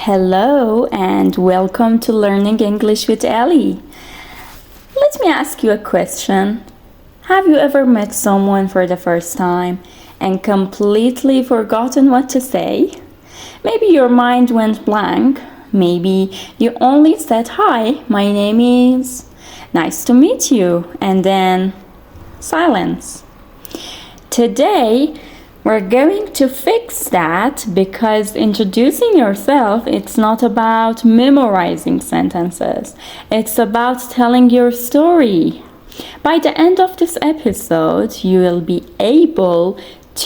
Hello and welcome to Learning English with Ellie. Let me ask you a question. Have you ever met someone for the first time and completely forgotten what to say? Maybe your mind went blank. Maybe you only said, "Hi, my name is. Nice to meet you," and then silence. Today, we're going to fix that because introducing yourself, it's not about memorizing sentences. It's about telling your story. By the end of this episode, you will be able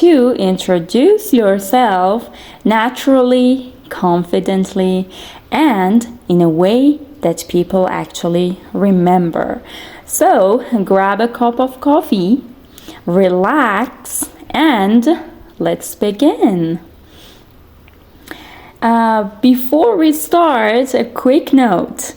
to introduce yourself naturally, confidently, and in a way that people actually remember. So, grab a cup of coffee, relax, and let's begin. Before we start, a quick note.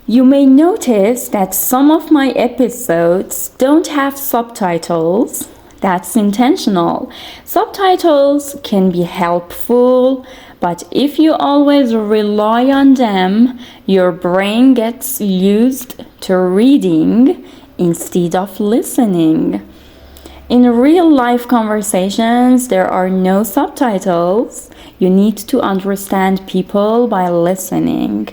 You may notice that some of my episodes don't have subtitles. That's intentional. Subtitles can be helpful, but if you always rely on them, your brain gets used to reading instead of listening. In real-life conversations, there are no subtitles. You need to understand people by listening.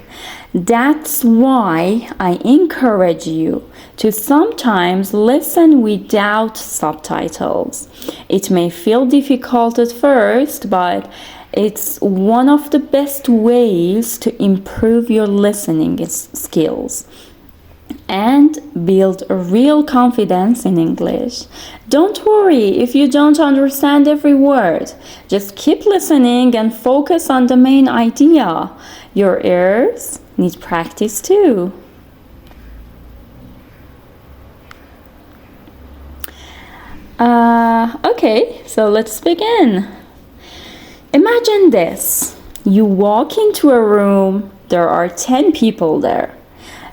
That's why I encourage you to sometimes listen without subtitles. It may feel difficult at first, but it's one of the best ways to improve your listening skills and build real confidence in English. Don't worry if you don't understand every word. Just keep listening and focus on the main idea. Your ears need practice too. Okay, so let's begin. Imagine this. You walk into a room, there are 10 people there.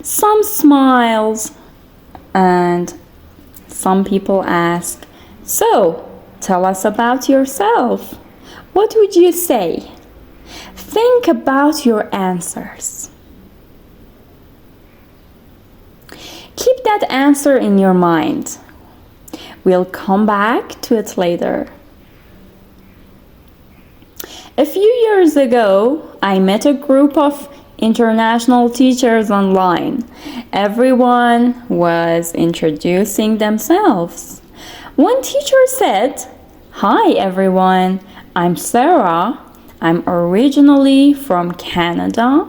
Some smiles and some people ask, "So, tell us about yourself." What would you say? Think about your answers. Keep that answer in your mind. We'll come back to it later. A few years ago, I met a group of international teachers online. Everyone was introducing themselves. One teacher said, "Hi everyone, I'm Sarah. I'm originally from Canada,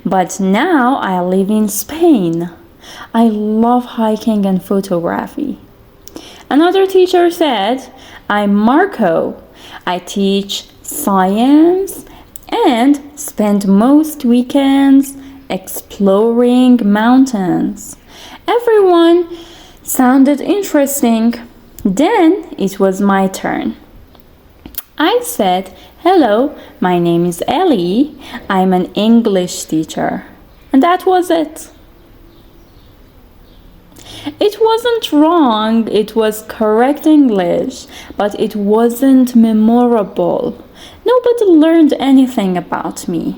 but now I live in Spain. I love hiking and photography." Another teacher said, "I'm Marco. I teach science and spend most weekends exploring mountains." Everyone sounded interesting. Then it was my turn. I said, "Hello, my name is Ellie. I'm an English teacher." And that was it. It wasn't wrong, it was correct English, but it wasn't memorable. Nobody learned anything about me.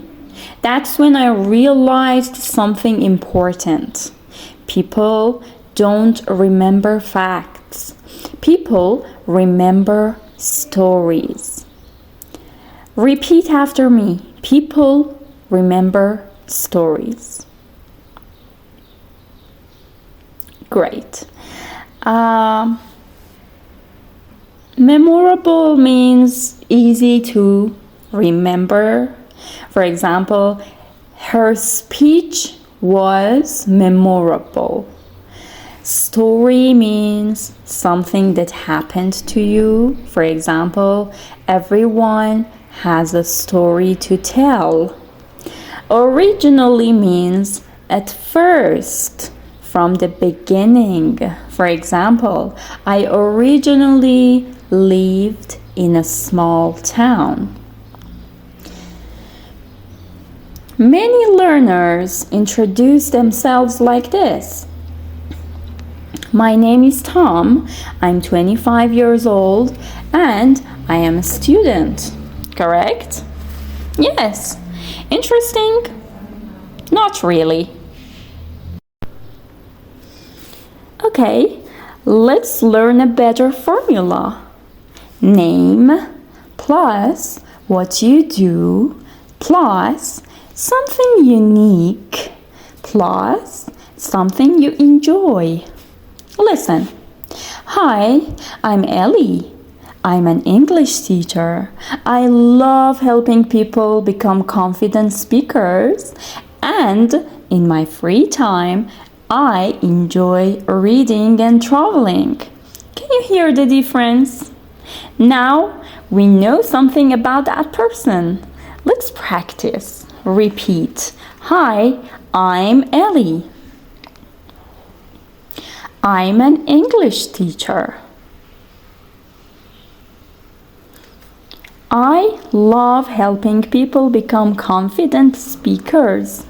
That's when I realized something important. People don't remember facts. People remember stories. Repeat after me. People remember stories. Great. Memorable means easy to remember. For example, her speech was memorable. Story means something that happened to you. For example, everyone has a story to tell. Originally means at first, from the beginning. For example, I originally lived in a small town. Many learners introduce themselves like this. My name is Tom. I'm 25 years old and I am a student. Correct? Yes. Interesting? Not really. Okay, let's learn a better formula. Name plus what you do plus something unique plus something you enjoy. Listen. Hi, I'm Ellie. I'm an English teacher. I love helping people become confident speakers, and in my free time, I enjoy reading and traveling. Can you hear the difference? Now we know something about that person. Let's practice. Repeat. Hi, I'm Ellie. I'm an English teacher. I love helping people become confident speakers.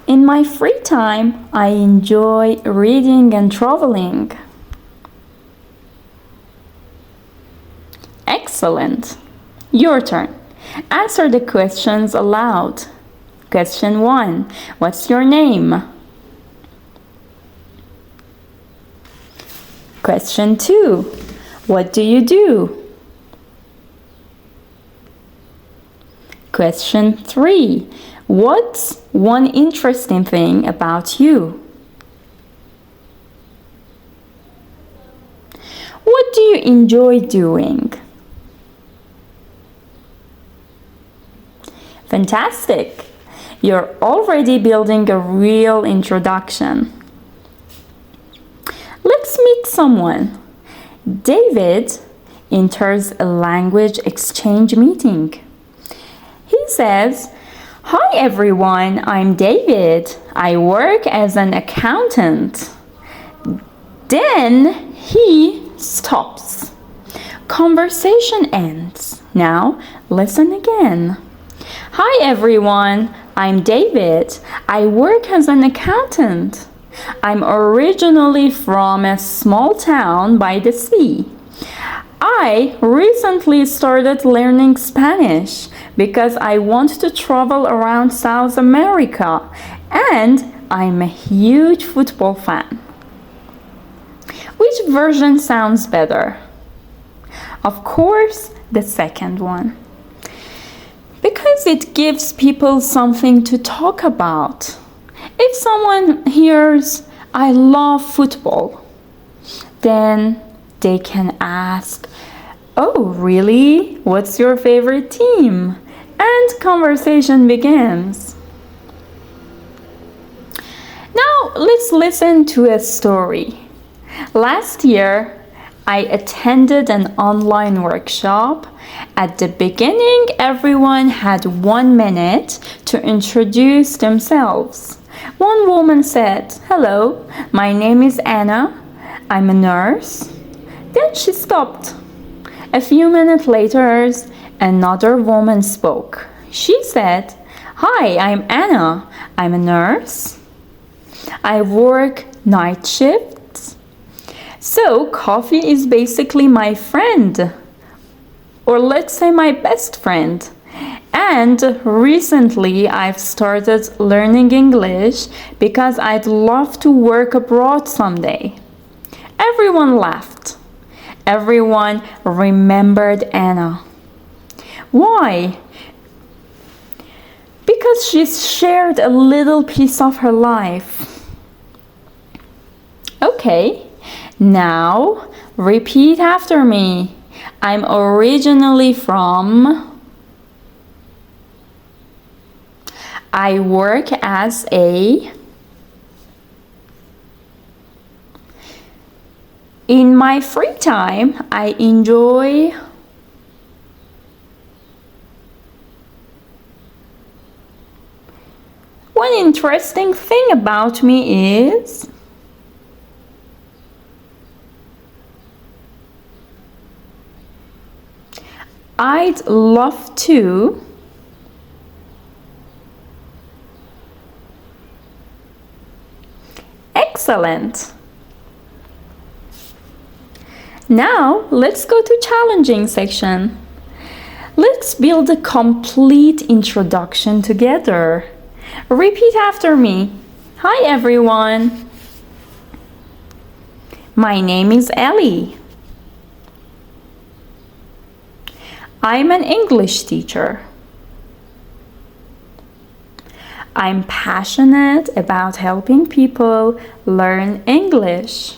In my free time, I enjoy reading and traveling. Excellent. Your turn. Answer the questions aloud. Question 1. What's your name? Question 2. What do you do? Question 3. What's one interesting thing about you? What do you enjoy doing? Fantastic! You're already building a real introduction. Let's meet someone. David enters a language exchange meeting. He says, "Hi everyone, I'm David. I work as an accountant." Then he stops. Conversation ends. Now listen again. "Hi everyone, I'm David. I work as an accountant. I'm originally from a small town by the sea. I recently started learning Spanish because I want to travel around South America, and I'm a huge football fan." Which version sounds better? Of course, the second one. Because it gives people something to talk about. If someone hears, "I love football," then they can ask, "Oh, really? What's your favorite team?" And conversation begins. Now let's listen to a story. Last year, I attended an online workshop. At the beginning, everyone had 1 minute to introduce themselves. One woman said, "Hello, my name is Anna. I'm a nurse." Then she stopped. A few minutes later, another woman spoke. She said, "Hi, I'm Anna. I'm a nurse. I work night shifts. So coffee is basically my friend, or let's say my best friend. And recently I've started learning English because I'd love to work abroad someday." Everyone laughed. Everyone remembered Anna. Why? Because she shared a little piece of her life. Okay, now repeat after me. I'm originally from. I work as a. In my free time, I enjoy. One interesting thing about me is. I'd love to. Excellent. Now let's go to challenging section. Let's build a complete introduction together. Repeat after me. Hi everyone. My name is Ellie. I'm an English teacher. I'm passionate about helping people learn English.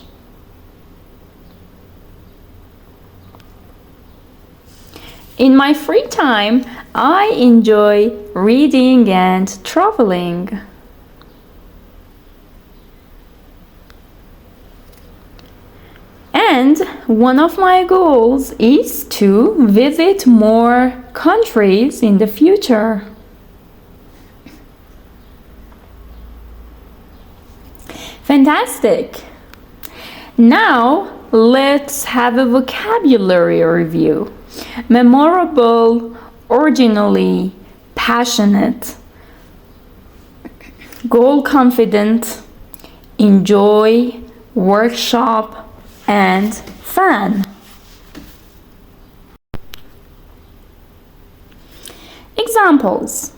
In my free time, I enjoy reading and traveling. And one of my goals is to visit more countries in the future. Fantastic! Now let's have a vocabulary review. Memorable, originally, passionate, goal confident, enjoy, workshop, and fan. Examples.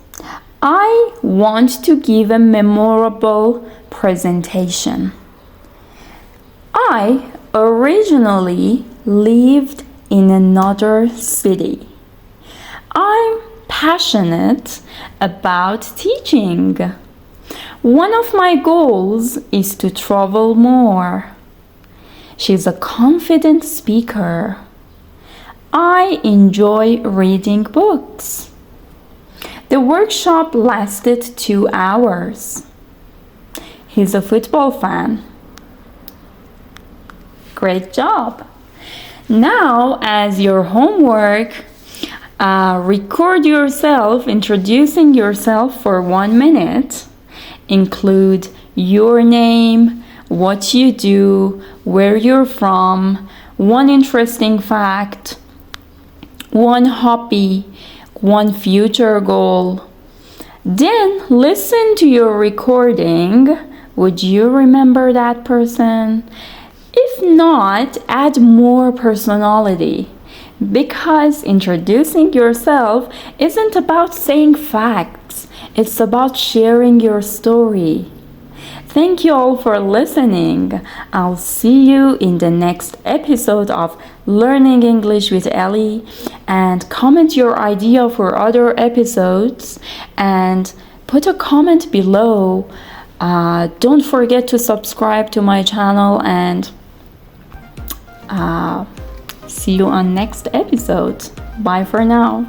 I want to give a memorable presentation. I originally lived in another city. I'm passionate about teaching. One of my goals is to travel more. She's a confident speaker. I enjoy reading books. The workshop lasted 2 hours. He's a football fan. Great job! Now, as your homework, record yourself introducing yourself for 1 minute. Include your name, what you do, where you're from, one interesting fact, one hobby, one future goal. Then listen to your recording. Would you remember that person? If not, add more personality, because introducing yourself isn't about saying facts, it's about sharing your story. Thank you all for listening. I'll see you in the next episode of Learning English with Ellie, and comment your idea for other episodes and put a comment below. Don't forget to subscribe to my channel, and see you on next episode. Bye for now.